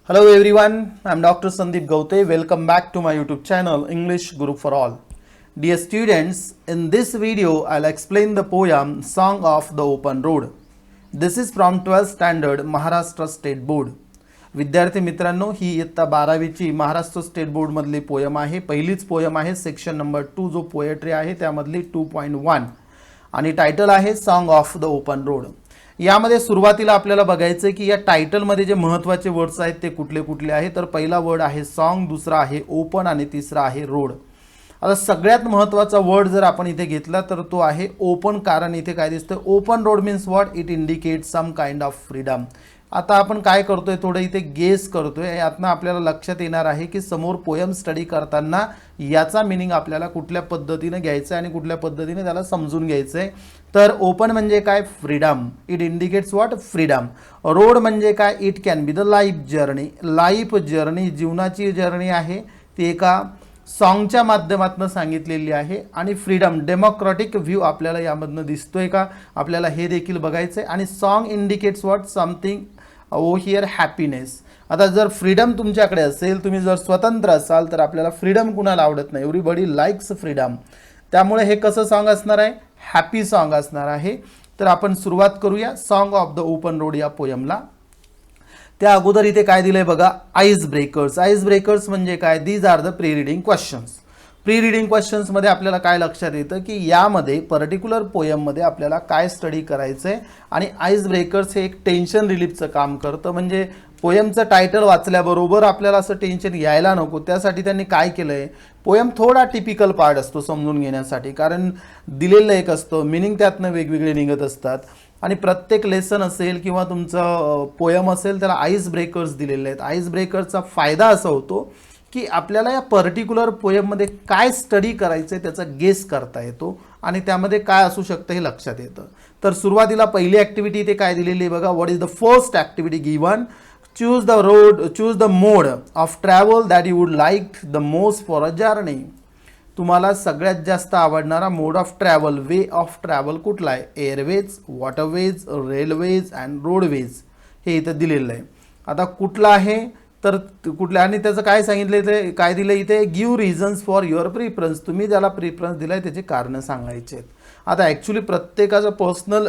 Hello everyone, I am Dr. Sandeep Gaute. Welcome back to my YouTube channel English Group for All. Dear students, in this video I'll explain the poem Song of the Open Road. This is from 12th standard Maharashtra State Board. विद्यार्थी मित्रांनो, ही इयत्ता 12वीची Maharashtra state board मधली poem आहे. पहिलीच poem आहे. Section number 2 जो poetry आहे त्यामधली 2.1 आणि टायटल आहे song of the open road. यामध्ये सुरुवातीला आपल्याला बघायचं की या टायटल मध्ये जे महत्त्वाचे वर्ड्स आहेत ते कुठले कुठले आहेत. तर पहिला वर्ड आहे सॉन्ग, दुसरा आहे ओपन आणि तिसरा आहे रोड. आता सगळ्यात महत्त्वाचा वर्ड जर आपण इथे घेतला तर तो आहे ओपन. कारण इथे काय दिसतं, open road means what, it indicate some kind of freedom. आता आपण काय करतोय, थोडं इथे गेस करतोय. यातनं आपल्याला लक्षात येणार आहे की समोर पोयम स्टडी करताना याचा मीनिंग आपल्याला कुठल्या पद्धतीने घ्यायचं आहे आणि कुठल्या पद्धतीने त्याला समजून घ्यायचं आहे. तर ओपन म्हणजे काय, freedom. It indicates what, freedom. Road म्हणजे काय, it can be the life journey. Life journey, जीवनाची जर्नी आहे ती एका सॉन्गच्या माध्यमातून सांगितलेली आहे. आणि फ्रीडम, डेमोक्रॅटिक व्ह्यू आपल्याला यामधनं दिसतोय का, आपल्याला हे देखील बघायचं आहे. आणि song indicates what, something oh here happiness. आता जर फ्रीडम तुमच्याकडे असेल, तुम्ही जर स्वतंत्र असाल तर आपल्याला फ्रीडम कुणाला आवडत नाही, एव्हरीबडी लाईक्स फ्रीडम. त्यामुळे हे कसं सॉन्ग असणार आहे, हॅपी सॉन्ग असणार आहे. तर आपण सुरुवात करूया song of the open road या पोयमला. त्या अगोदर इथे काय दिलंय बघा, आईस ब्रेकर्स. आईस ब्रेकर्स म्हणजे काय, these are the pre reading questions. Pre reading क्वेश्चन्समध्ये आपल्याला काय लक्षात येतं की यामध्ये पर्टिक्युलर पोयममध्ये आपल्याला काय स्टडी करायचं आहे. आणि आईस ब्रेकर्स हे एक टेन्शन रिलीफचं काम करतं. म्हणजे पोयमचं टायटल वाचल्याबरोबर आपल्याला असं टेन्शन यायला नको, त्यासाठी त्यांनी काय केलं आहे, पोयम थोडा टिपिकल पार्ट असतो समजून घेण्यासाठी. कारण दिलेलं एक असतं, मिनिंग त्यातनं वेगवेगळे निघत असतात. आणि प्रत्येक लेसन असेल किंवा तुमचं पोयम असेल त्याला आईस ब्रेकर्स दिलेले आहेत. आईस ब्रेकर्सचा फायदा असा होतो की आपल्याला या पर्टिक्युलर पोयममध्ये काय स्टडी करायचं आहे त्याचा गेस करता येतो आणि त्यामध्ये काय असू शकतं हे लक्षात येतं. तर सुरुवातीला पहिली ॲक्टिव्हिटी इथे काय दिलेली आहे बघा, what is the first activity given, choose the road, choose the mode of travel that you would like the most for a journey. तुम्हाला सगळ्यात जास्त आवडणारा mode of travel, way of travel कुठला आहे, airways, waterways, railways and roadways हे इथं दिलेलं आहे. आता कुठला आहे तर कुठल्या, आणि त्याचं काय सांगितलं इथे, काय दिलं इथे, give reasons for your preference. तुम्ही ज्याला प्रिफरन्स दिलाय त्याची कारणं सांगायची आहेत. आता ॲक्च्युली प्रत्येकाचं पर्सनल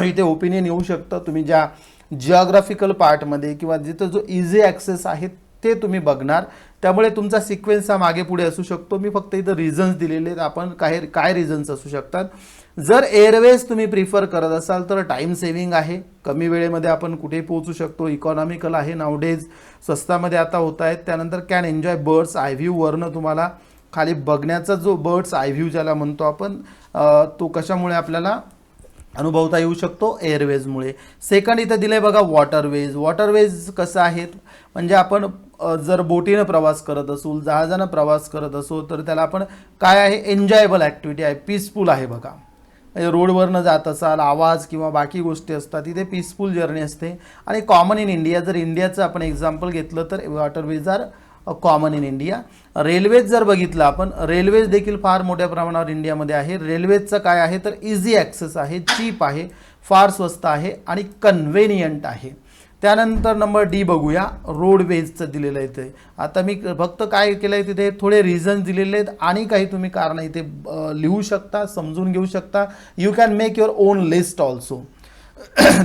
इथे ओपिनियन येऊ शकतं. तुम्ही ज्या जिओग्राफिकल पार्टमध्ये किंवा जिथं जो इझी ॲक्सेस आहे ते तुम्ही बघणार, त्यामुळे तुमचा सिक्वेन्स हा मागे पुढे असू शकतो. मी फक्त इथं रिझन्स दिलेले आहेत, आपण काय रिझन्स असू शकतात. जर एअरवेज तुम्ही प्रिफर करत असाल तर टाईम सेव्हिंग आहे, कमी वेळेमध्ये आपण कुठे पोहोचू शकतो, इकॉनॉमिकल आहे, नावडेज स्वस्तामध्ये आता होत आहेत. त्यानंतर कॅन एन्जॉय बर्ड्स आय व्ह्यूवरनं तुम्हाला खाली बघण्याचा जो बर्ड्स आय व्ह्यू ज्याला म्हणतो आपण, तो कशामुळे आपल्याला अनुभवता येऊ शकतो, एअरवेजमुळे. सेकंड इथं दिलं आहे बघा वॉटरवेज. वॉटरवेज कसं आहेत म्हणजे आपण जर बोटीनं प्रवास करत असू, जहाजानं प्रवास करत असू तर त्याला आपण काय आहे, एन्जॉयबल ॲक्टिव्हिटी आहे, पीसफुल आहे बघा. रोडवरनं जात असाल, आवाज किंवा बाकी गोष्टी असतात, इथे पीसफुल जर्नी असते. आणि कॉमन इन इंडिया, जर इंडियाचं आपण एक्झाम्पल घेतलं तर waterways are common in India. Railways जर बघितलं आपण, रेल्वेज देखील फार मोठ्या प्रमाणावर इंडियामध्ये आहे. रेल्वेजचं काय आहे तर इझी ॲक्सेस आहे, चीप आहे, फार स्वस्त आहे आणि कन्व्हिनियंट आहे. त्यानंतर नंबर डी बघूया, रोडवेजचं दिलेलं आहे ते. आता मी फक्त काय केलं आहे तिथे थोडे रिझन्स दिलेले आहेत आणि काही तुम्ही कारण इथे लिहू शकता, समजून घेऊ शकता. You can make your on list also.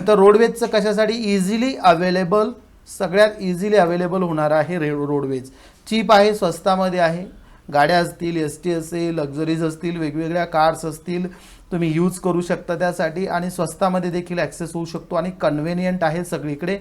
तर रोडवेजचं कशासाठी, इझिली अवेलेबल, सगळ्यात इझिली अवेलेबल होणार आहे रोडवेज. चीप आहे, स्वस्तामध्ये आहे. गाड्या असतील, एस टी असेल, लक्झरीज असतील, वेगवेगळ्या कार्स असतील, तुम्ही यूज करू शकता त्यासाठी. आणि स्वस्तामध्ये देखील ॲक्सेस होऊ शकतो आणि कन्व्हिनियंट आहे सगळीकडे.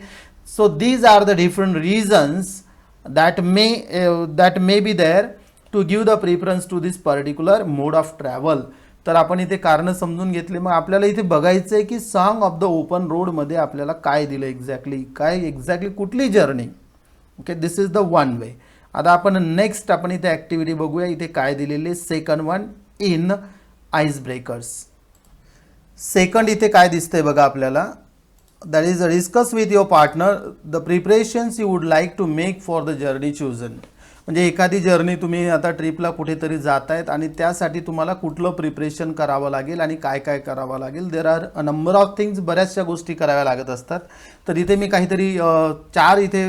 So these are the different reasons that may be there to give the preference to this particular mode of travel. तर आपण इथे कारणं समजून घेतले. मग आपल्याला इथे बघायचं आहे की सॉन्ग ऑफ द ओपन रोडमध्ये आपल्याला काय दिलं, एक्झॅक्टली कुठली journey. Okay, this is the one way. आता आपण नेक्स्ट आपण इथे ॲक्टिव्हिटी बघूया. इथे काय दिलेले, second one in ice breakers. Second इथे काय दिसतंय बघा आपल्याला, that is discuss with your partner the preparations you would like to make for the journey chosen. म्हणजे एखादी जर्नी तुम्ही आता ट्रिपला कुठेतरी जात आहेत आणि त्यासाठी तुम्हाला कुठलं प्रिपरेशन करावं लागेल आणि काय काय करावं लागेल. There are a number of things, बऱ्याचशा गोष्टी कराव्या लागत असतात. तर इथे मी काहीतरी 4 इथे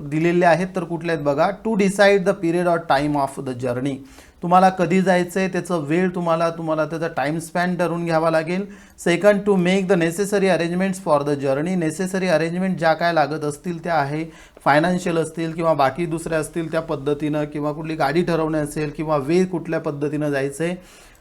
दिलेले आहेत. तर कुठले आहेत बघा. To decide the period or time of the journey. तुम्हाला कधी जायचं आहे त्याचं वेळ तुम्हाला त्याचा टाईम स्पॅन ठरवून घ्यावा लागेल. Second, to make the necessary arrangements for the journey. Necessary arrangement ज्या काय लागत असतील त्या आहे, फायनान्शियल असतील किंवा बाकी दुसऱ्या असतील त्या पद्धतीनं, किंवा कुठली गाडी ठरवणे असेल किंवा वे कुठल्या पद्धतीनं जायचं आहे.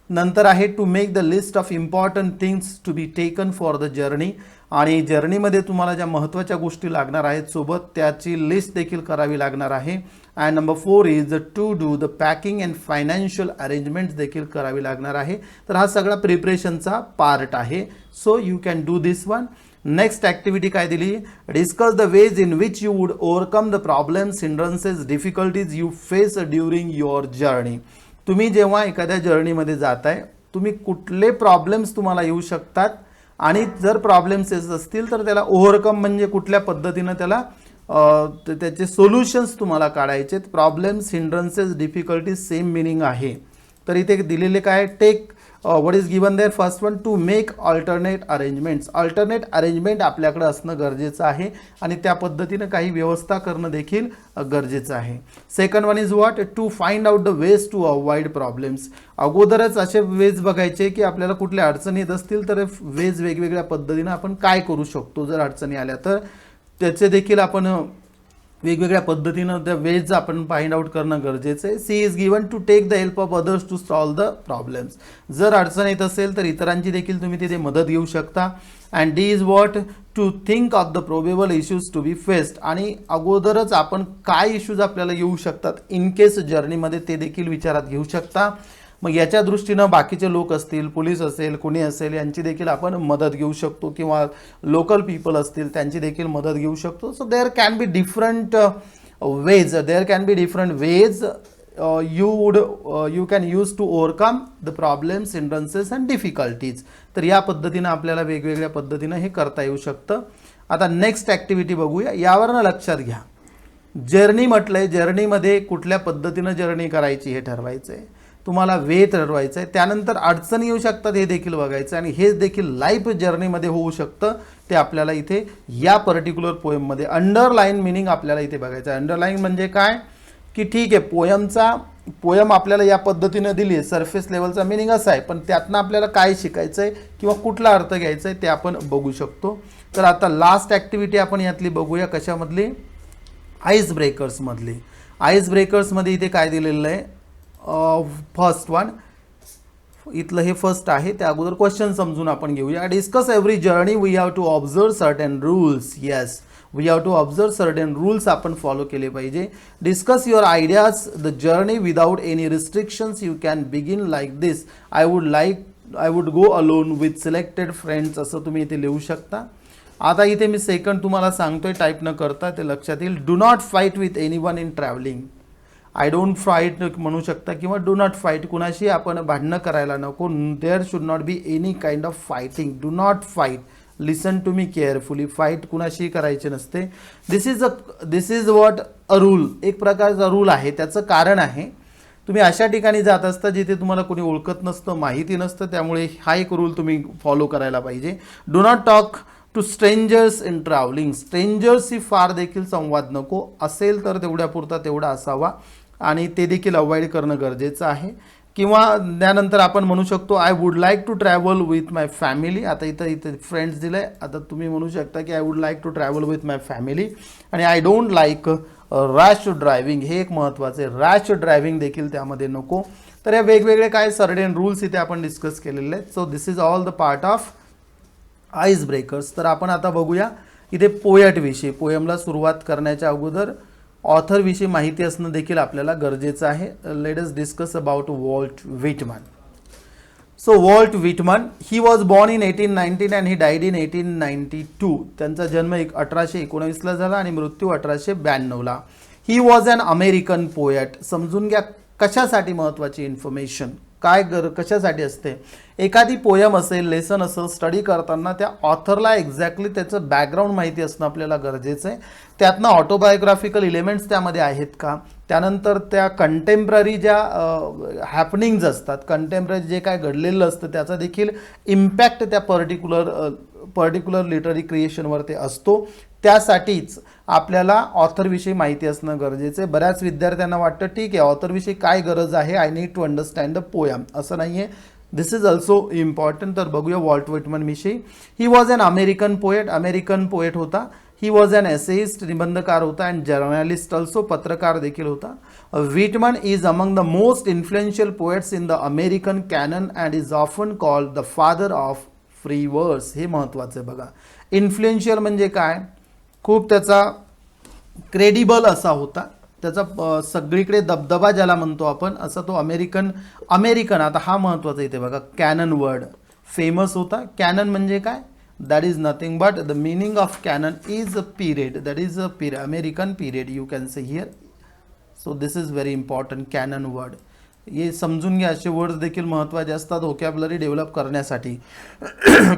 नंतर आहे to make the list of important things to be taken for the journey. आणि जर्नीमध्ये तुम्हाला ज्या महत्त्वाच्या गोष्टी लागणार आहेत सोबत त्याची लिस्ट देखील करावी लागणार आहे. And number 4 is to do the packing and financial arrangements देखील करावी लागणार आहे. तर हा सगळा प्रिपरेशनचा पार्ट आहे. So you can do this one. Next activity काय दिली. Discuss the ways in which you would overcome the problems, hindrances, difficulties you face during your journey. तुम्ही जेव्हा एखाद्या जर्नीमध्ये जाताय, तुम्ही कुठले प्रॉब्लेम्स तुम्हाला येऊ शकतात आणि जर प्रॉब्लेम्स येत असतील तर त्याला ओव्हरकम म्हणजे कुठल्या पद्धतीनं त्याला त्याचे सोल्युशन्स तुम्हाला काढायचे. Problems, hindrances, difficulties same meaning आहे. तर इथे दिलेले काय. Take what is given there. First one, to make alternate arrangements. Alternate arrangement आपल्याकडे असणं गरजेचं आहे आणि त्या पद्धतीनं काही व्यवस्था करणं देखील गरजेचं आहे. Second one is what, to find out the ways to avoid problems. अगोदरच असे वेज बघायचे की आपल्याला कुठल्या अडचणी येत असतील तर वेज वेगवेगळ्या पद्धतीनं आपण काय करू शकतो. जर अडचणी आल्या तर त्याचे देखील आपण वेगवेगळ्या पद्धतीनं त्या वेज आपण फाइंड आउट करणं गरजेचं आहे. C is given to take the help of others to solve the problems. जर अडचण येत असेल तर इतरांची देखील तुम्ही तिथे मदत घेऊ शकता. And D is what, to think of the probable issues to be faced. आणि अगोदरच आपण काय इश्यूज आपल्याला येऊ शकतात इन केस जर्नीमध्ये ते देखील विचारात घेऊ शकता. मग याच्या दृष्टीनं बाकीचे लोक असतील, पोलीस असेल, कुणी असेल, यांची देखील आपण मदत घेऊ शकतो किंवा लोकल पीपल असतील त्यांची देखील मदत घेऊ शकतो. So there can be different ways, you can use to overcome the problems, hindrances and difficulties. तर या पद्धतीनं आपल्याला वेगवेगळ्या पद्धतीनं हे करता येऊ शकतं. आता नेक्स्ट ॲक्टिव्हिटी बघूया. यावरनं लक्षात घ्या, जर्नी म्हटलंय, जर्नीमध्ये कुठल्या पद्धतीनं जर्नी करायची हे ठरवायचं आहे, तुम्हाला वे ठरवायचं आहे. त्यानंतर अडचणी येऊ शकतात हे देखील बघायचं आणि हे देखील लाईफ जर्नीमध्ये होऊ शकतं. ते आपल्याला इथे या पर्टिक्युलर पोएममध्ये अंडरलाईन मिनिंग आपल्याला इथे बघायचं आहे. अंडरलाईन म्हणजे काय की ठीक आहे, पोयम आपल्याला या पद्धतीनं दिली आहे, सरफेस लेवलचा मिनिंग असा आहे, पण त्यातनं आपल्याला काय शिकायचं आहे किंवा कुठला अर्थ घ्यायचा आहे ते आपण बघू शकतो. तर आता लास्ट ॲक्टिव्हिटी आपण यातली बघूया. कशामधली? आईस ब्रेकर्समधली. आईस ब्रेकर्समध्ये इथे काय दिलेलं आहे, फर्स्ट वन, इथलं हे फर्स्ट आहे. त्या अगोदर क्वेश्चन समजून आपण घेऊया. Discuss every journey we have to observe certain rules. Yes, we have to observe certain rules आपण फॉलो केले पाहिजे. Discuss your ideas the journey without any restrictions. You can begin like this. I would go alone with selected friends, असं तुम्ही इथे लिहू शकता. आता इथे मी सेकंड तुम्हाला सांगतोय, टाईप न करता ते लक्षात येईल. Do not fight with anyone in travelling. I don't fight म्हणू शकता किंवा डू नॉट फाईट. कुणाशी आपण भांडणं करायला नको. There should not be any kind of fighting. Do not fight. Listen to me carefully. Fight कुणाशी करायचे नसते. This is what a rule. एक प्रकारचा रूल आहे, त्याचं कारण आहे. तुम्ही अशा ठिकाणी जात असता जिथे तुम्हाला कोणी ओळखत नसतं, माहिती नसतं, त्यामुळे हा एक रूल तुम्ही फॉलो करायला पाहिजे. Do not talk to strangers in travelling. स्ट्रेंजर्सशी फार देखील संवाद नको. असेल तर तेवढ्यापुरता तेवढा असावा आणि ते देखील अवॉइड करणं गरजेचं आहे. किंवा त्यानंतर आपण म्हणू शकतो, I would like to travel with my family. आता इथे फ्रेंड्स दिलं आहे. आता तुम्ही म्हणू शकता की I would like to travel with my family. आणि I don't like rash driving. हे एक महत्त्वाचं आहे. रॅश ड्रायव्हिंग देखील त्यामध्ये नको. तर या वेगवेगळे काय सर्टेन रूल्स इथे आपण डिस्कस केलेले आहेत. So this is all the part of ice breakers. तर आपण आता बघूया इथे पोएटविषयी. पोएमला सुरुवात करण्याच्या अगोदर ऑथरविषयी माहिती असणं देखील आपल्याला गरजेचं आहे. Let us discuss about Walt Whitman. So Walt Whitman, he was born in 1819 and he died in 1892. त्यांचा जन्म 1819ला झाला आणि मृत्यू 1892ला. He was an American poet. समजून घ्या कशासाठी महत्त्वाची इन्फॉर्मेशन कशासाठी असते. एखादी पोयम असेल, लेसन असेल, स्टडी करताना त्या ऑथरला एक्झॅक्टली त्याचं बॅकग्राऊंड माहिती असणं आपल्याला गरजेचं आहे. त्यातनं ऑटोबायोग्राफिकल इलेमेंट्स त्यामध्ये आहेत का, त्यानंतर त्या कंटेम्पररी ज्या हॅपनिंग्ज असतात, कंटेम्पररी जे काय घडलेलं असतं त्याचा देखील इम्पॅक्ट त्या पर्टिक्युलर लिटररी क्रिएशनवरती असतो. त्यासाठीच आपल्याला ऑथरविषयी माहिती असणं गरजेचं आहे. बऱ्याच विद्यार्थ्यांना वाटतं ठीक आहे ऑथरविषयी काय गरज आहे, I need to understand the poem. असं नाही आहे, दिस इज ऑल्सो इम्पॉर्टंट. तर बघूया वॉल्ट व्हिटमन विषयी. He was an American poet होता. ही वॉज अन एसेइस्ट, निबंधकार होता, अँड जर्नलिस्ट ऑल्सो, पत्रकार देखील होता. Whitman is among the most influential poets in the American canon and is often called the father of free वर्स. हे महत्त्वाचं आहे बघा. इन्फ्लुएन्शियल म्हणजे काय, खूप त्याचा क्रेडिबल असा होता, त्याचा सगळीकडे दबदबा ज्याला म्हणतो आपण, असा तो अमेरिकन. आता हा महत्त्वाचा इथे बघा, कॅनन वर्ड फेमस होता. कॅनन म्हणजे काय, that is nothing but the meaning of canon is a period, that is a period, American period you can say here. So this is very important, canon word. हे समजून घ्या, असे words देखील महत्त्वाचे असतात व्होकॅब्युलरी डेव्हलप करण्यासाठी.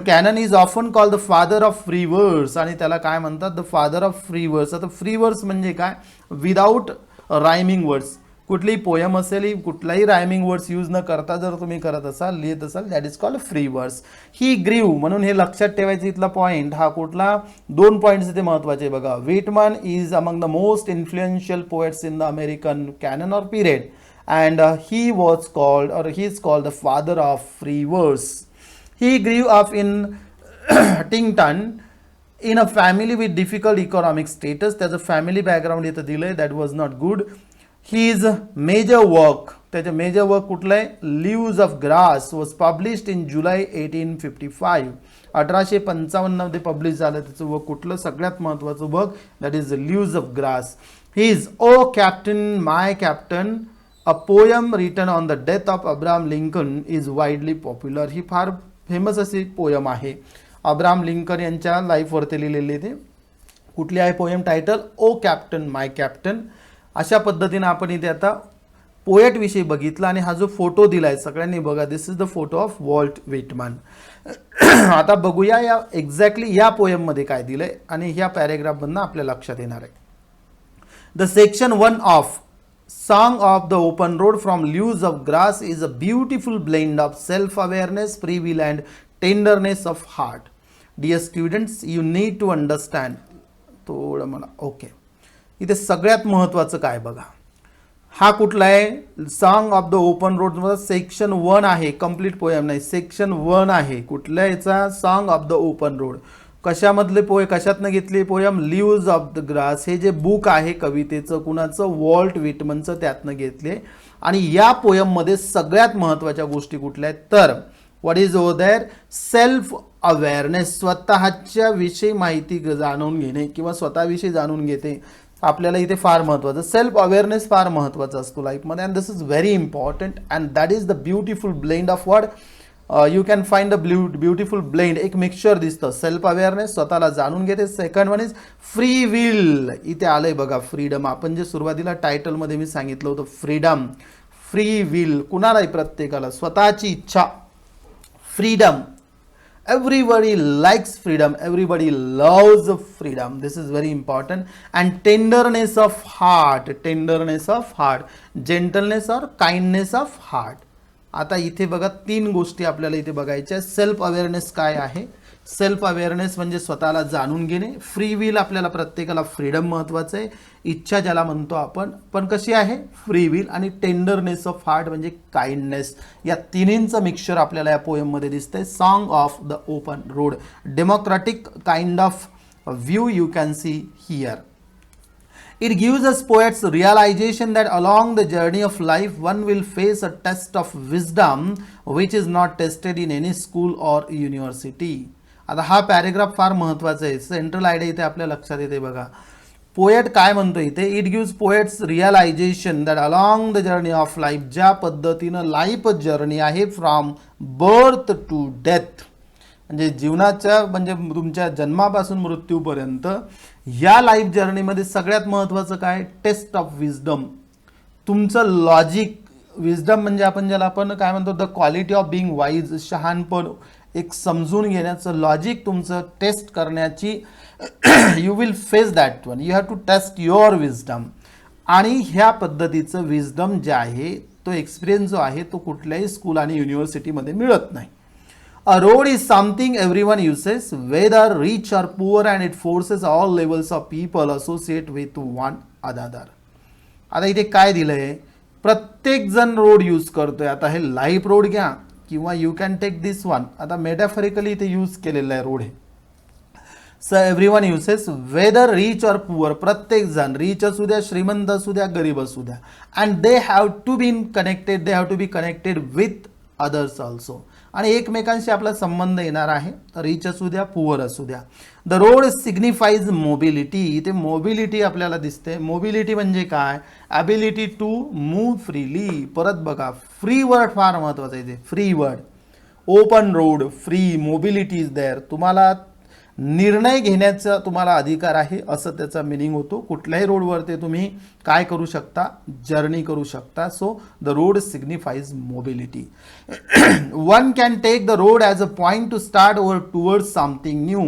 Canon is often called the father of free words, आणि त्याला काय म्हणतात, the father of free words. आता फ्री वर्ड्स म्हणजे काय, विदाउट रायमिंग वर्ड्स. कुठलीही पोयम असेल, कुठलाही रायमिंग वर्ड्स यूज न करता जर तुम्ही करत असाल, लिहित असाल, that is called free words. He grew, म्हणून हे लक्षात ठेवायचं इथला पॉईंट. हा कुठला, 2 पॉईंट्स इथे महत्त्वाचे बघा. Whitman is among the most influential poets in the American canon or period, and he was called, or he is called, the father of free verse. He grew up in Huntington in a family with difficult economic status. त्याचं family background इथं दिलंय, that was not good. His major work, त्याचं major work कुठलं आहे, Leaves of Grass, was published in July 1855. 1855 मध्ये publish झालं त्याचं work. कुठलं, सगळ्यात महत्त्वाचं work, that is Leaves of Grass. His O Captain, My Captain, a poem written on the death of Abraham Lincoln is widely popular. ही फार famous अशी poem आहे, Abraham Lincoln यांच्या लाईफवरती लिहिलेली. ते कुठली आहे पोयम, टायटल ओ कॅप्टन माय कॅप्टन. अशा पद्धतीने आपण इथे आता पोएट विषयी बघितला, आणि हा जो फोटो दिलाय सगळ्यांनी बघा, this is the photo of Walt Whitman. आता बघूया या एक्झॅक्टली या पोयम मध्ये काय दिलंय, आणि ह्या पॅरेग्राफ मधनं आपल्या लक्षात येणार आहे. The section 1 of Song of the Open Road from Leaves of Grass is a beautiful blend of self-awareness, free will and tenderness of heart. Dear students, you need to understand. थोडं मला okay, इथे सगळ्यात महत्त्वाचं काय बघा, हा कुठला आहे, song of the open road मध्ये सेक्शन 1 आहे, कंप्लीट पोयम नाही, सेक्शन 1 आहे. कुठल्या याचा, song of the open road. कशामधले कशातनं घेतली poem, leaves of the grass. हे जे बुक आहे कवितेचं, कुणाचं, वॉल्ट व्हिटमनचं, त्यातनं घेतले. आणि या पोयममध्ये सगळ्यात महत्त्वाच्या गोष्टी कुठल्या आहेत, तर what is over there, self awareness, स्वतःच्या विषयी माहिती जाणून घेणे किंवा स्वतःविषयी जाणून घेते. आपल्याला इथे फार महत्त्वाचं, सेल्फ अवेअरनेस फार महत्त्वाचा असतो लाईफमध्ये, and this is very important, and that is the beautiful blend of word. You can find the beautiful blend, एक मिक्सचर दिसतं. सेल्फ अवेअरनेस, स्वतःला जाणून घेते. Second one is free will. इथे आलंय बघा फ्रीडम. आपण जे सुरुवातीला टायटलमध्ये मी सांगितलं होतं फ्रीडम, फ्री विल कुणालाही, प्रत्येकाला स्वतःची इच्छा, freedom. Everybody likes freedom, everybody loves freedom. This is very important. And tenderness of heart, gentleness or kindness of heart. आता इथे बघा 3 गोष्टी आपल्याला इथे बघायच्या. सेल्फ अवेअरनेस काय आहे, सेल्फ अवेअरनेस म्हणजे स्वतःला जाणून घेणे. फ्री विल, आपल्याला प्रत्येकाला फ्रीडम महत्त्वाचं आहे, इच्छा ज्याला म्हणतो आपण, पण कशी आहे, फ्री विल. आणि टेंडरनेस ऑफ हार्ट म्हणजे काइंडनेस. या तिन्हींचं मिक्सचर आपल्याला या पोएममध्ये दिसतंय. Song of the open road, democratic kind of view you can see here. It gives us poets realization that along the journey of life one will face a test of wisdom which is not tested in any school or university. आता हा paragraph फार महत्त्वाचा आहे. Central idea इथे आपल्या लक्षात येते बघा. पोएट काय म्हणतो इथे, it gives poet's realisation that along the journey of life, ज्या पद्धतीनं लाईफ जर्नी आहे फ्रॉम बर्थ टू डेथ, म्हणजे जीवनाच्या म्हणजे तुमच्या जन्मापासून मृत्यूपर्यंत, या लाईफ जर्नीमध्ये सगळ्यात महत्त्वाचं काय, टेस्ट ऑफ विजडम. तुमचं लॉजिक, विजडम म्हणजे आपण ज्याला आपण काय म्हणतो, the quality of being wise, शहाणपण, एक समजून घेण्याचं लॉजिक तुमचं टेस्ट करण्याची, you will face that one, you have to test your wisdom. आणि ह्या पद्धतीचं विजडम जे आहे तो एक्सपिरियन्स जो आहे तो कुठल्याही स्कूल आणि युनिव्हर्सिटीमध्ये मिळत नाही. A road is something everyone uses, whether rich or poor, and it forces all levels of people associate with one another. आता इथे काय दिलंय, प्रत्येक जण रोड यूज करतोय. आता हे लाईफ रोड घ्या किंवा you can take this one. आता मेटाफरिकली इथे यूज केलेलं आहे रोड हे. So everyone uses whether rich or poor, प्रत्येक जण रिच असू द्या, श्रीमंत असू द्या, गरीब असू द्या. And they have to be connected, they have to be connected with others also. आणि एकमेकांशी आपला संबंध येणार आहे, रिच असू द्या, पुअर असू द्या. The road signifies mobility. इथे मोबिलिटी आपल्याला दिसते. मोबिलिटी म्हणजे काय, ॲबिलिटी टू मूव्ह फ्रीली. परत बघा, फ्री वर्ड फार महत्त्वाचं आहे. Free word, open road, free, mobility is there. तुम्हाला निर्णय घेण्याचा तुम्हाला अधिकार आहे असं त्याचा मिनिंग होतो. कुठल्याही रोडवरती तुम्ही काय करू शकता, जर्नी करू शकता. So the road signifies mobility. One can take the road as a point to start or towards something new.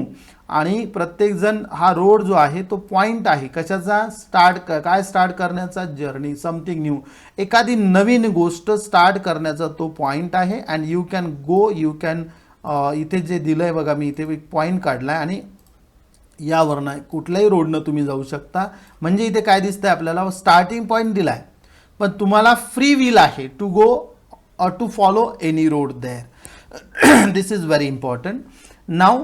आणि प्रत्येकजण हा रोड जो आहे तो पॉईंट आहे कशाचा, काय स्टार्ट करण्याचा, जर्नी, समथिंग न्यू, एखादी नवीन गोष्ट स्टार्ट करण्याचा तो पॉईंट आहे. And you can go, you can, इथे जे दिलं आहे बघा, मी इथे एक पॉईंट काढला आहे आणि यावरनं कुठल्याही रोडनं तुम्ही जाऊ शकता. म्हणजे इथे काय दिसतंय आपल्याला, स्टार्टिंग पॉईंट दिला आहे पण तुम्हाला फ्री विल आहे to go to follow any road there. This is very important. नाव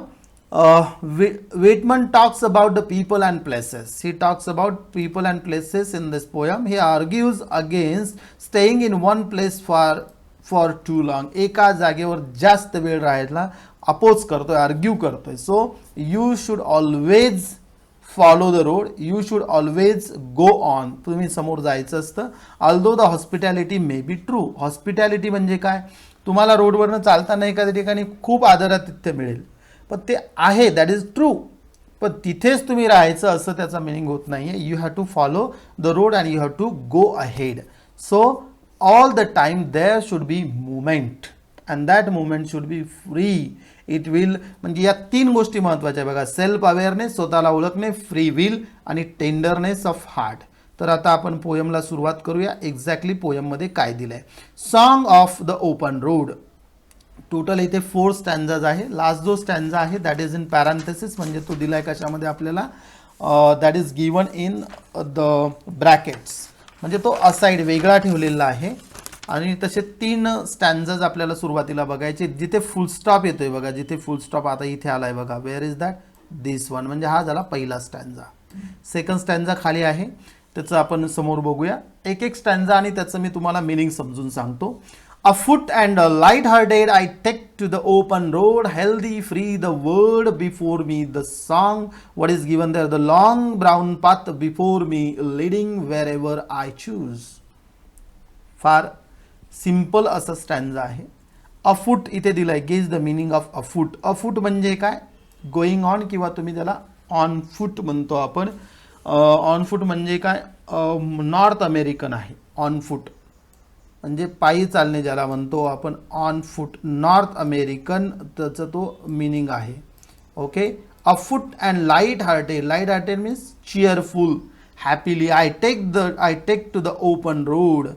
Whitman talks about the people and places. He talks about people and places in this poem. He argues against staying in one place for too long. एका जागेवर जास्त वेळ राहायला oppose करतोय, argue करतोय. So you should always follow the road, you should always go on. तुम्ही समोर जायचं असतं. Although the hospitality may be true. Hospitality म्हणजे काय, तुम्हाला रोडवरनं चालताना एखाद्या ठिकाणी खूप आदरातिथ्य मिळेल, पण ते आहे, दॅट इज ट्रू. पण तिथेच तुम्ही राहायचं असं त्याचा मिनिंग होत नाही आहे. You have to follow the road and you have to go ahead. So all the time there should be movement and that movement should be free. It will, म्हणजे या तीन गोष्टी महत्त्वाच्या बघा, सेल्फ अवेअरनेस, स्वतःला ओळखणे, फ्री विल आणि tenderness of heart. तर आता आपण पोयमला सुरुवात करूया. एक्झॅक्टली पोयममध्ये काय दिलं आहे. Song of the open road. Total इथे 4 स्टॅन्झाज आहे. लास्ट जो स्टॅन्झा आहे दॅट इज इन पॅरांथेसिस, म्हणजे तो दिलाय कशामध्ये आपल्याला, that is given in the brackets, म्हणजे तो असाइड वेगळा ठेवलेला आहे. आणि तसे 3 स्टॅन्झाज आपल्याला सुरुवातीला बघायचे. जिथे फुल स्टॉप येतोय बघा, जिथे फुल स्टॉप आता इथे आलाय बघा, where is that, this one, म्हणजे हा झाला पहिला स्टॅन्झा. सेकंड स्टॅन्झा खाली आहे, त्याचं आपण समोर बघूया. एक स्टॅन्झा आणि त्याचं मी तुम्हाला मिनिंग समजून सांगतो. Afoot and light-hearted, I take to the open road, healthy, free, the world before me. The song, what is given there? The long brown path before me, leading wherever I choose. फार simple असं stanza आहे. Afoot इथे दिलाय. Guess the meaning of afoot. Afoot म्हणजे काय, going on, किंवा तुम्ही त्याला ऑन फूट म्हणतो आपण. ऑन फूट म्हणजे काय, नॉर्थ अमेरिकन आहे ऑन फूट, म्हणजे पायी चालणे ज्याला म्हणतो आपण, ऑन फूट, नॉर्थ अमेरिकन त्याचा तो मिनिंग आहे. Okay. Afoot and light hearted. Light hearted means cheerful, happily. I take to the open road,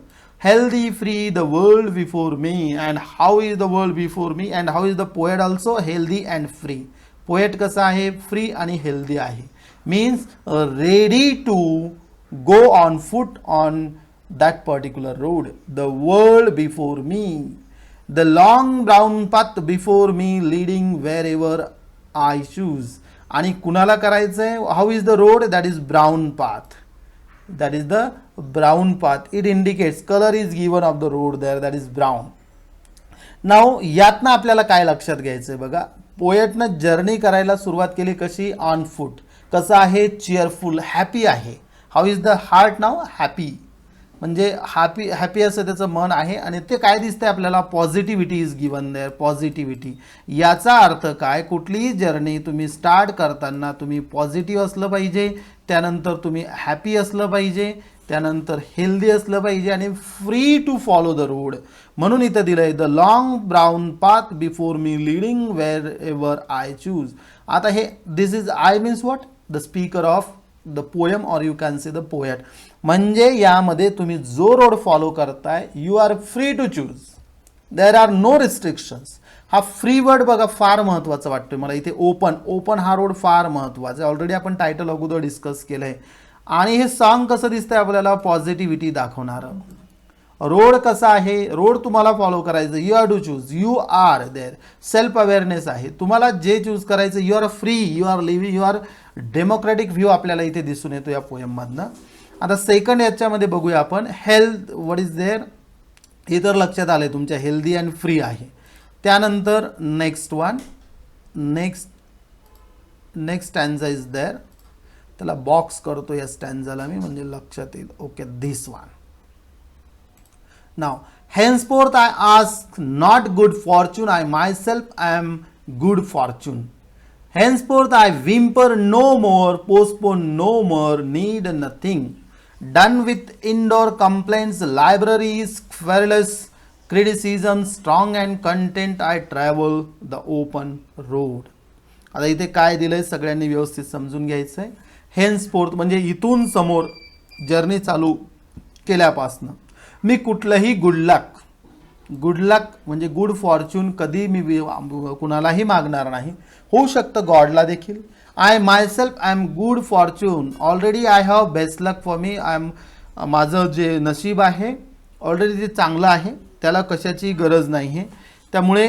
healthy, free, the world before me. And how is the world before me, and how is the poet also, healthy and free. Poet कसा आहे, free आणि healthy आहे. Means ready to go on foot on that particular road. The world before me, the long brown path before me, leading wherever I choose. आणि कुणाला करायचंय, how is the road, that is brown path, that is the brown path. It indicates, color is given of the road there, that is brown. Now यातनं आपल्याला काय लक्षात घ्यायचंय बघा, पोएटनं journey करायला सुरुवात केली कशी, ऑन फूट. कसं आहे, चिअरफुल, हॅपी आहे. How is the heart now, happy, म्हणजे हॅपी असं त्याचं मन आहे. आणि ते काय दिसतंय आपल्याला, positivity is given there, positivity. याचा अर्थ काय, कुठलीही जर्नी तुम्ही स्टार्ट करताना तुम्ही पॉझिटिव्ह असलं पाहिजे, त्यानंतर तुम्ही हॅपी असलं पाहिजे, त्यानंतर हेल्दी असलं पाहिजे आणि free to follow the road. म्हणून इथं दिलंय, the long brown path before me, leading wherever I choose. आता हे this is I means what, the speaker of the poem or you can say the poet. म्हणजे यामध्ये तुम्ही जो road follow करताय you are free to choose. There are no restrictions. हा free word बघा फार महत्त्वाचा वाटतोय मला इथे. ओपन हा रोड फार महत्त्वाचा आहे. ऑलरेडी आपण टायटल अगोदर डिस्कस केलं आहे. आणि हे सॉन्ग कसं दिसतंय आपल्याला पॉझिटिव्हिटी दाखवणारं. रोड कसा आहे, रोड तुम्हाला फॉलो करायचं, you are to choose, you are there. Self awareness आहे, तुम्हाला जे चूज करायचं, you are free, you are living, you are democratic view आपल्याला इथे दिसून येतो या पोएममधनं. आता सेकंड याच्यामध्ये बघूया आपण. हेल्थ व्हॉट इज देअर, हे तर लक्षात आलं तुमच्या, हेल्दी अँड फ्री आहे. त्यानंतर next one, next stanza is there. त्याला बॉक्स करतो या स्टॅन्झाला मी, म्हणजे लक्षात येईल. Okay, this one. Now, henceforth I ask not good fortune, I myself am good fortune. Henceforth I whimper no more, postpone no more, need nothing. Done with indoor complaints, libraries, querulous criticism, strong and content I travel the open road. आता इथे काय दिलंय सगळ्यांनी व्यवस्थित समजून घ्यायचं आहे. henceforth म्हणजे इथून समोर जर्नी चालू केल्यापासनं मी कुठलंही गुड लक म्हणजे गुड फॉर्च्यून कधी मी कुणालाही मागणार नाही. होऊ शकतं गॉडला देखील. I myself I am good fortune, already I have best luck for me. I am, माझं जे नशीब आहे ऑलरेडी ते चांगलं आहे, त्याला कशाची गरज नाही आहे. त्यामुळे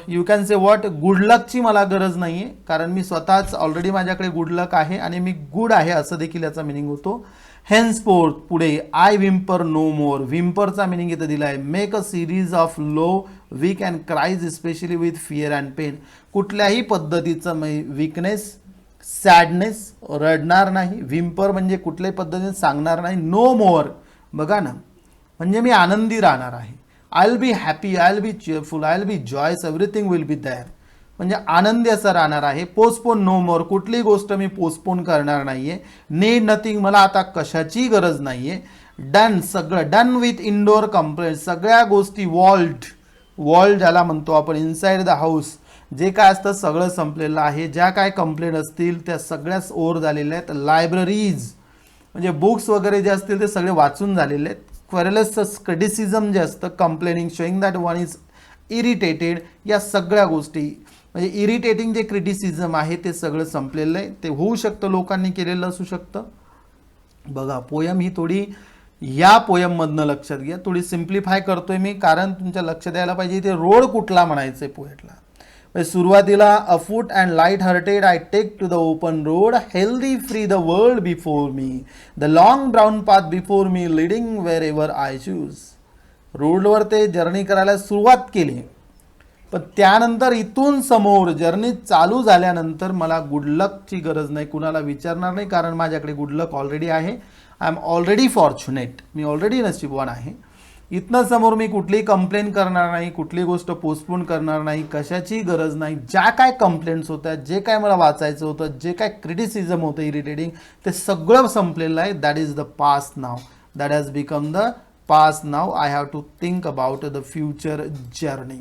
you can say what, good लकची मला गरज नाही आहे, कारण मी स्वतःच ऑलरेडी माझ्याकडे गुड लक आहे आणि मी गुड आहे असं देखील याचा मिनिंग होतो. हेन्सफोर्थ पुढे आय विम्पर नो मोर. विम्परचा मिनिंग इथं दिला आहे. Make a series of low weak and cries especially with fear and pain. कुठल्याही पद्धतीचं वीकनेस, सॅडनेस, रडणार नाही. विम्पर म्हणजे कुठल्याही पद्धतीने सांगणार नाही. नो मोर बघा ना, म्हणजे मी आनंदी राहणार आहे. I will be happy, I will be cheerful, I will be joyous, everything will be there. म्हणजे आनंदी असं राहणार आहे. पोस्टपोन नो मोर, कुठलीही गोष्ट मी पोस्टपोन करणार नाहीये. नीड नथिंग, मला आता कशाची गरज नाहीये. डन, सगळं डन विथ इंडोर कंप्लेंट, सगळ्या गोष्टी वॉल्ड ज्याला म्हणतो आपण, इनसाइड द हाऊस जे काय असतं सगळं संपलेलं आहे. ज्या काय कंप्लेंट असतील त्या सगळ्याच ओव्हर झालेल्या आहेत. लायब्ररीज म्हणजे बुक्स वगैरे जे असतील ते सगळे वाचून झालेले आहेत. क्वेरलस क्रिटिसिझम जे असतं, complaining, showing that one is irritated, या सगळ्या गोष्टी म्हणजे इरिटेटिंग जे क्रिटिसिझम आहे ते सगळं संपलेलं आहे. ते होऊ शकतं लोकांनी केलेलं असू शकतं. बघा पोयम ही थोडी या पोयममधनं लक्षात घ्या, थोडी सिम्प्लिफाय करतोय मी, कारण तुमच्या लक्षात यायला पाहिजे ते रोड कुठला म्हणायचं आहे पोएटला. म्हणजे सुरुवातीला afoot and light hearted I take to the open road, healthy free the world before me, the long brown path before me, leading wherever I choose. रोडवर ते जर्नी करायला सुरुवात केली, पण त्यानंतर इथून समोर जर्नी चालू झाल्यानंतर मला गुडलकची गरज नाही, कुणाला विचारणार नाही, कारण माझ्याकडे गुडलक ऑलरेडी आहे. I am already fortunate, me already नशीबवान आहे. इथनं समोर मी कुठलीही कंप्लेंट करणार नाही, कुठली गोष्ट पोस्टपोन करणार नाही, कशाची गरज नाही. ज्या काय कंप्लेंट्स होत्या, जे काय मला वाचायचं होतं, जे काय क्रिटिसिझम होतं इरिटेटिंग, ते सगळं संपलेलं आहे. That is the past now, that has become the past now. I have to think about the future journey.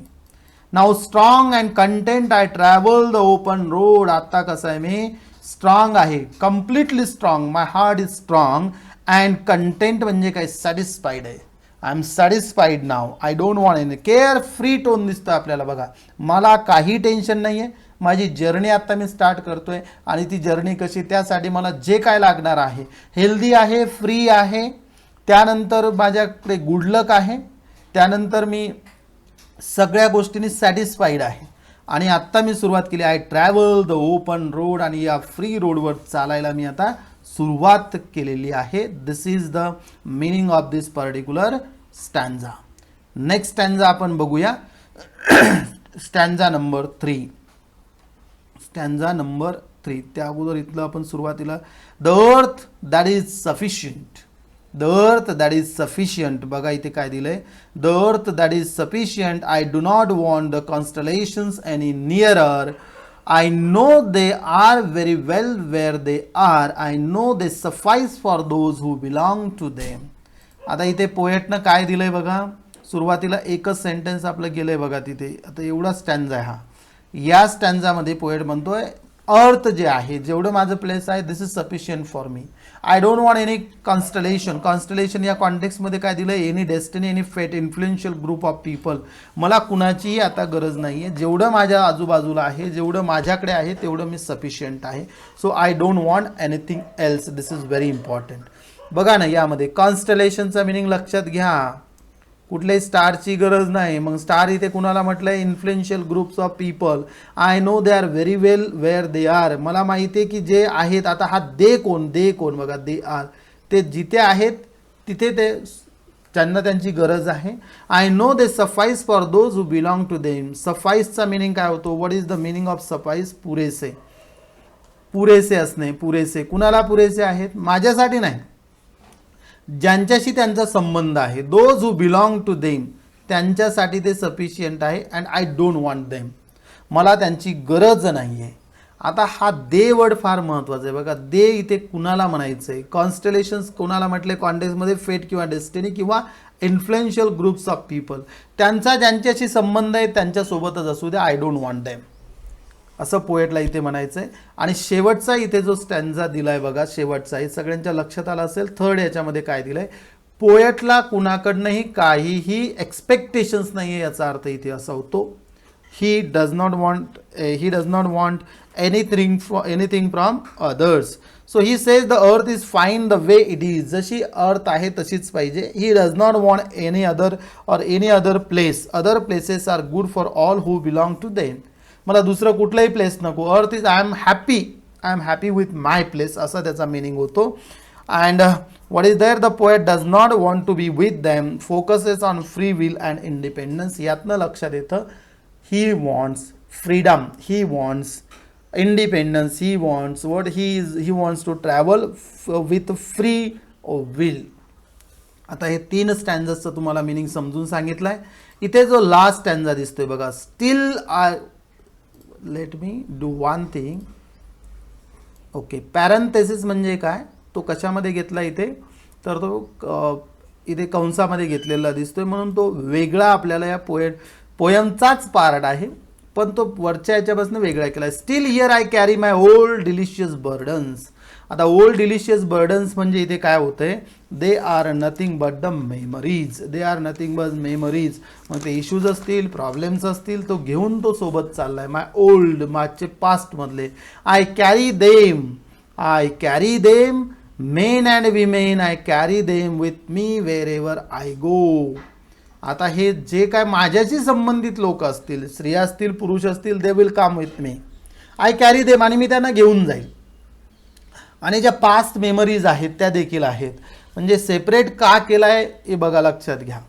Now strong and content I travel the open road. आता कसं आहे, मी स्ट्रॉंग आहे, completely strong, my heart is strong. And content म्हणजे काय, satisfied आहे. I am satisfied now, I don't want any. Care free tone दिसतं आपल्याला बघा. मला काही टेन्शन नाही आहे. माझी जर्नी आता मी स्टार्ट करतोय आणि ती जर्नी कशी, त्यासाठी मला जे काय लागणार आहे, हेल्दी आहे, फ्री आहे, त्यानंतर माझ्याकडे गुडलक आहे, त्यानंतर मी सगळ्या गोष्टींनी सॅटिस्फाईड आहे. आणि आत्ता मी सुरुवात केली, I travel the open road, आणि या फ्री रोडवर चालायला मी आता सुरुवात केलेली आहे. This is the meaning of this particular stanza. Next stanza आपण बघूया. स्टॅन्झा नंबर 3. स्टॅन्झा नंबर 3 त्या अगोदर इथलं आपण सुरुवातीला, the earth that is sufficient, the earth that is sufficient. बघा इथे काय दिलंय, the earth that is sufficient, I do not want the constellations any nearer, I know they are very well where they are. I know they suffice for those who belong to them. आता इथे पोएटनं काय दिलंय बघा, सुरुवातीला एकच sentence आपलं गेलंय बघा तिथे. आता एवढा स्टॅन्झा आहे हा. या स्टॅन्झामध्ये पोएट म्हणतोय अर्थ जे आहे, जेवढं माझं प्लेस आहे, this is sufficient for me. I don't want any constellation. Constellation या कॉन्टेक्स्टमध्ये काय दिलं, any destiny, any fate, influential group of people. मला कुणाचीही आता गरज नाही आहे. जेवढं माझ्या आजूबाजूला आहे, जेवढं माझ्याकडे आहे, तेवढं मी सफिशियंट आहे. So I don't want anything else. This is very important. बघा ना, यामध्ये कॉन्स्टलेशनचा मिनिंग लक्षात घ्या. कुठल्याही स्टारची गरज नाही. मग स्टार इथे कुणाला म्हटलंय, influential groups of people. I know they are very well where they are. मला माहिती आहे की जे आहेत. आता हा दे कोण, दे कोण, बघा दे आर, ते जिथे आहेत तिथे ते ज्यांना त्यांची गरज आहे. I know they suffice for those who belong to them. सफाईसचा मिनिंग काय होतो, what is the meaning of suffice, पुरेसे. पुरेसे असणे, पुरेसे. कुणाला पुरेसे आहेत, माझ्यासाठी नाही, ज्यांच्याशी त्यांचा संबंध आहे. Those who belong to them, त्यांच्यासाठी ते सफिशियंट आहे. And I don't want them, मला त्यांची गरज नाही आहे. आता हा दे वर्ड फार महत्त्वाचा आहे. बघा, दे इथे कुणाला म्हणायचं आहे, कॉन्स्टलेशन्स कोणाला म्हटले, कॉन्टेक्स्टमध्ये फेट किंवा डेस्टिनी किंवा इन्फ्लुएन्शियल ग्रुप्स ऑफ पीपल. त्यांचा ज्यांच्याशी संबंध आहे त्यांच्यासोबतच असू द्या. आय डोंट वॉन्ट देम, असं पोएटला इथे म्हणायचं आहे. आणि शेवटचा इथे जो स्टॅन्झा दिलाय बघा, शेवटचा, हे सगळ्यांच्या लक्षात आलं असेल. थर्ड याच्यामध्ये काय दिलंय, पोएटला कुणाकडनंही काहीही एक्सपेक्टेशन्स नाही आहे, याचा अर्थ इथे असा होतो, he does not want anything from others. So he says the earth is fine the way it is. जशी अर्थ आहे तशीच पाहिजे. He does not want any other place. Other places are good for all who belong to them. मला दुसरं कुठलंही place नको. अर्थ is I am happy with my place, असा त्याचा मिनिंग होतो. And what is there, the poet does not want to be with them, focuses on free will and independence. यातनं लक्षात येतं, he wants freedom, he wants independence, he wants to travel with free will. आता हे 3 स्टॅन्झाचं तुम्हाला meaning समजून सांगितलं आहे. इथे जो लास्ट स्टॅन्झा दिसतोय बघा, still I let me do one thing. Okay, parenthesis म्हणजे काय, तो कशामध्ये घेतला इथे, तर तो इथे कंसामध्ये घेतलेला दिसतोय, म्हणून तो वेगळा आपल्याला या पोयमचाच पार्ट आहे, पण तो वरच्या याच्यापासून वेगळा केला. Steel here I carry my old delicious burdens. आता ओल्ड डिलिशियस बर्डन्स म्हणजे इथे काय होतंय, they are nothing but the memories. They are nothing but memories. मग ते इश्यूज असतील, प्रॉब्लेम्स असतील, तो घेऊन तो सोबत चाललाय. माय ओल्ड, माझे पास्टमधले. I carry them men and women. I carry them with me wherever I go. आता हे जे काय माझ्याशी संबंधित लोक असतील, स्त्रिया असतील, पुरुष असतील, they will come with me. I carry them, आणि मी त्यांना घेऊन जाईल. आणि ज्या पास्ट मेमरीज आहेत त्या देखील आहेत. म्हणजे सेपरेट का केलाय हे बघा, लक्षात घ्या.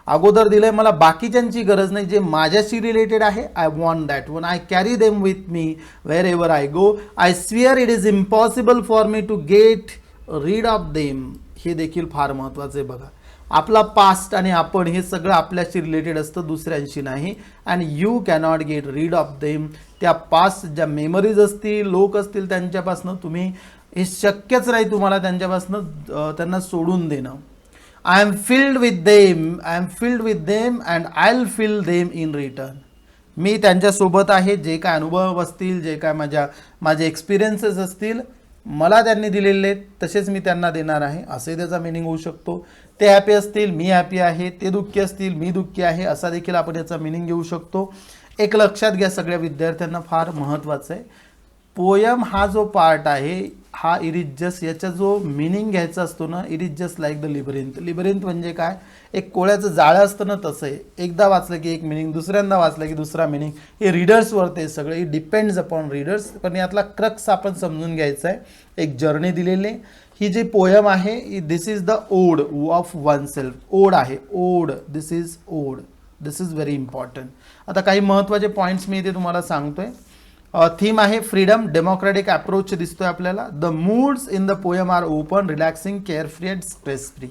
अगोदर दिलंय, मला बाकीच्यांची गरज नाही, जे माझ्याशी रिलेटेड आहे, I want that one. I carry them with me wherever I go. I swear it is impossible for me to get rid of them. हे देखील फार महत्त्वाचं आहे. बघा, आपला पास्ट आणि आपण हे सगळं आपल्याशी रिलेटेड असतं, दुसऱ्यांशी नाही. And you cannot gate rid of them. त्या पास्ट ज्या मेमरीज असतील, लोक असतील, त्यांच्यापासून तुम्ही, हे शक्यच नाही तुम्हाला त्यांच्यापासून त्यांना सोडून देणं. I am filled with them and I will fill them in return. मी त्यांच्यासोबत आहे. जे काय अनुभव असतील, जे काय माझे एक्सपिरियन्सेस असतील, मला त्यांनी दिलेले तसेच मी त्यांना देणार आहे, असे त्याचा मिनिंग होऊ शकतो. ते हॅपी असतील, मी हॅपी आहे. ते दुःखी असतील, मी दुःखी आहे, असा देखील आपण याचा मिनिंग घेऊ शकतो. एक लक्षात घ्या, सगळ्या विद्यार्थ्यांना फार महत्त्वाचं आहे, पोयम हा जो पार्ट आहे, हा इट इज जस्ट, याचा जो मिनिंग घ्यायचा असतो ना, it is just like the labyrinth. Labyrinth म्हणजे काय, एक कोळ्याचं जाळं असतं ना, तसं आहे. एकदा वाचलं की एक मिनिंग, दुसऱ्यांदा वाचलं की दुसरा मिनिंग. हे रीडर्सवर ते सगळं, इट डिपेंड्स अपॉन रीडर्स. पण यातला क्रक्स आपण समजून घ्यायचा आहे. एक जर्नी दिलेली. ही जी पोयम आहे, दिस इज द ओड ऑफ वन सेल्फ. ओड आहे, ओड. दिस इज ओड. दिस इज व्हेरी इम्पॉर्टंट. आता काही महत्त्वाचे पॉईंट्स मी इथे तुम्हाला सांगतोय. थीम आहे फ्रीडम, डेमोक्रॅटिक अप्रोच दिसतोय आपल्याला. The moods in the poem are open, relaxing, carefree and stress free.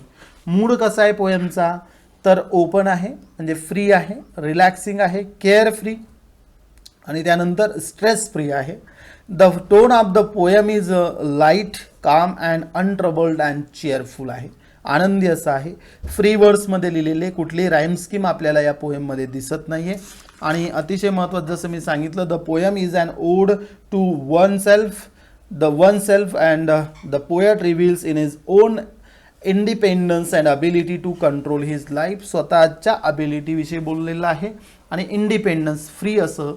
Mood कसा आहे पोयमचा, तर ओपन आहे, म्हणजे फ्री आहे, रिलॅक्सिंग आहे, केअरफ्री, आणि त्यानंतर स्ट्रेस फ्री आहे. The tone of the poem is light, काम अँड अनट्रबल्ड अँड चेअरफुल आहे, आनंदी असं आहे. फ्री वर्ड्समध्ये लिहिलेले, कुठली राईम स्कीम आपल्याला या पोएममध्ये दिसत नाही आहे. आणि अतिशय महत्त्वाचं जसं मी सांगितलं, the poem is an ode to oneself and the poet reveals in his own independence and ability to control his life. स्वतःच्या अबिलिटीविषयी बोललेलं आहे आणि इंडिपेंडन्स फ्री असं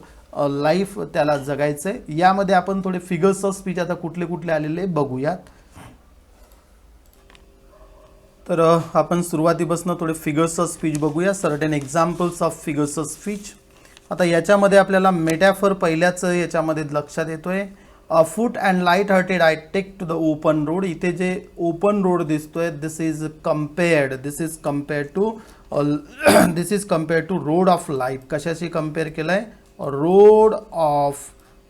लाईफ त्याला जगायचं आहे. यामध्ये आपण थोडे फिगर्स ऑफ स्पीच आता कुठले कुठले आलेले बघूयात. तर आपण सुरुवातीपासून थोडे फिगर्स ऑफ स्पीच बघूया, certain examples of figures of speech. आता याच्यामध्ये आपल्याला मेटाफर पहिल्याच याच्यामध्ये लक्षात येतोय. Foot and light hearted I take to the open road. इथे जे ओपन रोड दिसतोय this is compared to road of life. कशाशी कम्पेअर केलंय? Road of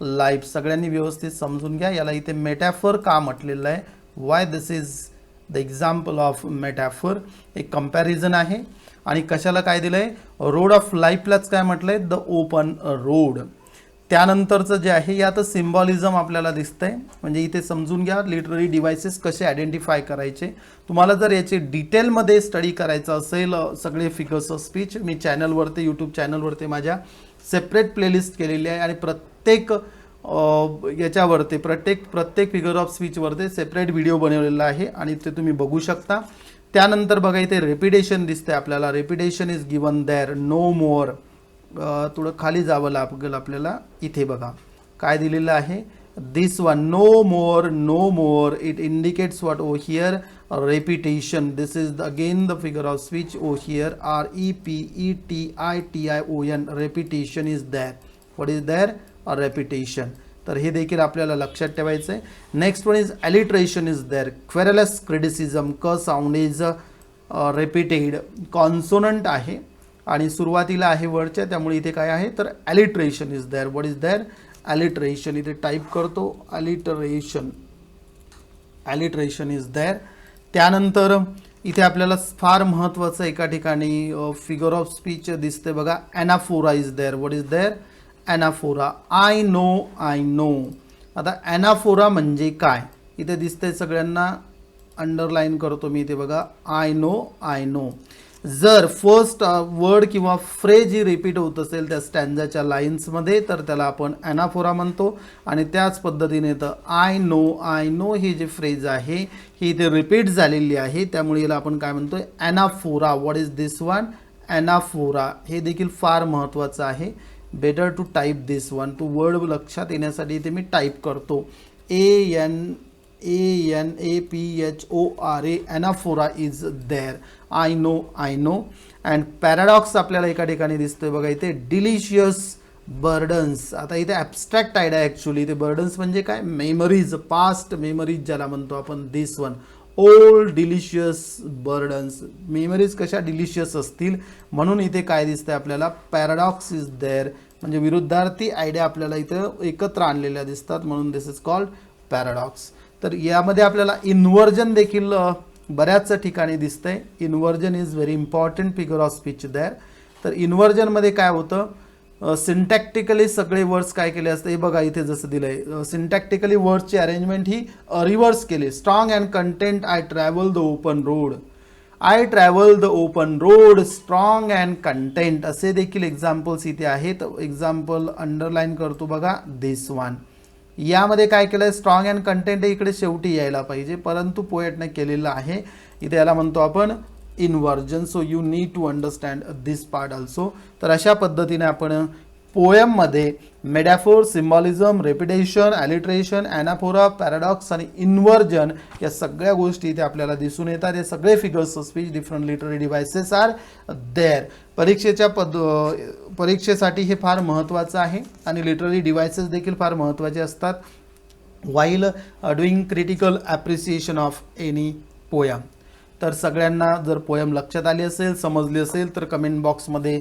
life. सगळ्यांनी व्यवस्थित समजून घ्या, याला इथे मेटाफर का म्हटलेलं आहे. Why this is the example of metaphor. एक कंपॅरिझन आहे. आणि कशाला काय दिलंय? रोड ऑफ लाईफलाच काय म्हटलंय? The open road. त्यानंतरचं जे आहे यात सिम्बॉलिझम आपल्याला दिसतंय. म्हणजे इथे समजून घ्या लिटररी डिव्हाइसेस कसे आयडेंटिफाय करायचे. तुम्हाला जर याचे डिटेलमध्ये स्टडी करायचं असेल सगळे फिगर्स ऑफ स्पीच, मी चॅनलवरती यूट्यूब चॅनलवरती माझ्या सेपरेट प्लेलिस्ट केलेली आहे आणि प्रत्येक याच्यावरती प्रत्येक फिगर ऑफ स्पीचवरती सेपरेट व्हिडिओ बनवलेला आहे आणि ते तुम्ही बघू शकता. त्यानंतर बघा इथे रेपिटेशन दिसते आपल्याला. Repetition is given there. No more. थोडं खाली जावं लागेल आपल्याला. इथे बघा काय दिलेलं आहे. This one no more it indicates what O here repetition. This is again the figure of speech. O here repetition. Repetition is there. What is there? A repetition. तर हे देखील आपल्याला लक्षात ठेवायचं आहे. Next one is alliteration is there. querulous criticism. क sound is repeated. Consonant आहे आणि सुरुवातीला आहे वर्डच्या, त्यामुळे इथे काय आहे तर alliteration is there. what is there? alliteration. इथे टाईप करतो alliteration is there. त्यानंतर इथे आपल्याला फार महत्त्वाचं एका ठिकाणी फिगर ऑफ स्पीच दिसते बघा. Anaphora is there. What is there? Anaphora. I know. आता ॲनाफोरा म्हणजे काय इथे दिसतंय सगळ्यांना. अंडरलाईन करतो मी इथे बघा. I know. जर फर्स्ट वर्ड किंवा फ्रेज ही रिपीट होत असेल त्या स्टँजाच्या लाईन्समध्ये तर त्याला आपण ॲनाफोरा म्हणतो. आणि त्याच पद्धतीने तर आय नो ही जी फ्रेज आहे ही इथे रिपीट झालेली आहे, त्यामुळे याला आपण काय म्हणतोय? Anaphora. What is this one? Anaphora. हे देखील फार महत्त्वाचं आहे. Better to type this one. To word लक्षात येण्यासाठी इथे मी टाईप करतो ANAPHORA. Anaphora is there. I know. And paradox आपल्याला एका ठिकाणी दिसतोय बघा इथे. Delicious burdens. आता इथे ॲब्स्ट्रॅक्ट आयडिया ॲक्च्युली. इथे बर्डन्स म्हणजे काय? मेमरीज, पास्ट मेमरीज ज्याला म्हणतो आपण. This one old delicious burdens. Memories कशा डिलिशियस असतील म्हणून इथे काय दिसतंय आपल्याला? Paradox is there. म्हणजे विरुद्धार्थी आयडिया आपल्याला इथं एकत्र आणलेल्या दिसतात म्हणून दिस इज कॉल्ड पॅराडॉक्स. तर यामध्ये आपल्याला इन्व्हर्जन देखील बऱ्याच ठिकाणी दिसतंय. Inversion is very important figure of speech there. तर इन्व्हर्जनमध्ये काय होतं? सिंटॅक्टिकली सगळे वर्ड्स काय केले असते हे बघा इथे जसं दिलंय. सिंटॅक्टिकली वर्ड्सची अरेंजमेंट ही रिव्हर्स केली. Strong and content. I travel the open road. Strong and content असे देखील एक्झाम्पल्स इथे आहेत. एक्झाम्पल अंडरलाईन करतो बघा. दिस वन. यामध्ये काय केलंय? स्ट्रॉंग अँड कंटेंट इकडे शेवटी यायला पाहिजे, परंतु पोएटने केलेलं आहे. इथे याला म्हणतो आपण inversion. So you need to understand this part also. तर अशा पद्धतीने आपण पोएममध्ये metaphor, symbolism, repetition, alliteration, anaphora, paradox आणि इन्व्हर्जन या सगळ्या गोष्टी इथे आपल्याला दिसून येतात. हे सगळे figures of speech different literary devices are there. परीक्षेसाठी हे फार महत्त्वाचं आहे आणि लिटररी डिव्हाइसेस देखील फार महत्त्वाचे असतात while doing critical appreciation of any poem. तर सगळ्यांना जर पोयम लक्षात आली असेल, समजली असेल तर कमेंट बॉक्समध्ये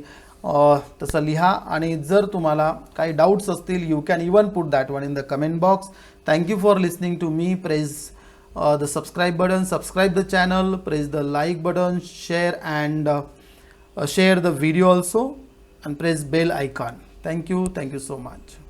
तसं लिहा. आणि जर तुम्हाला काही डाऊट्स असतील you can even put that one in the comment box. Thank you for listening to me. Press the subscribe button, subscribe the channel, press the like button, share the video also and press bell icon. Thank you so much.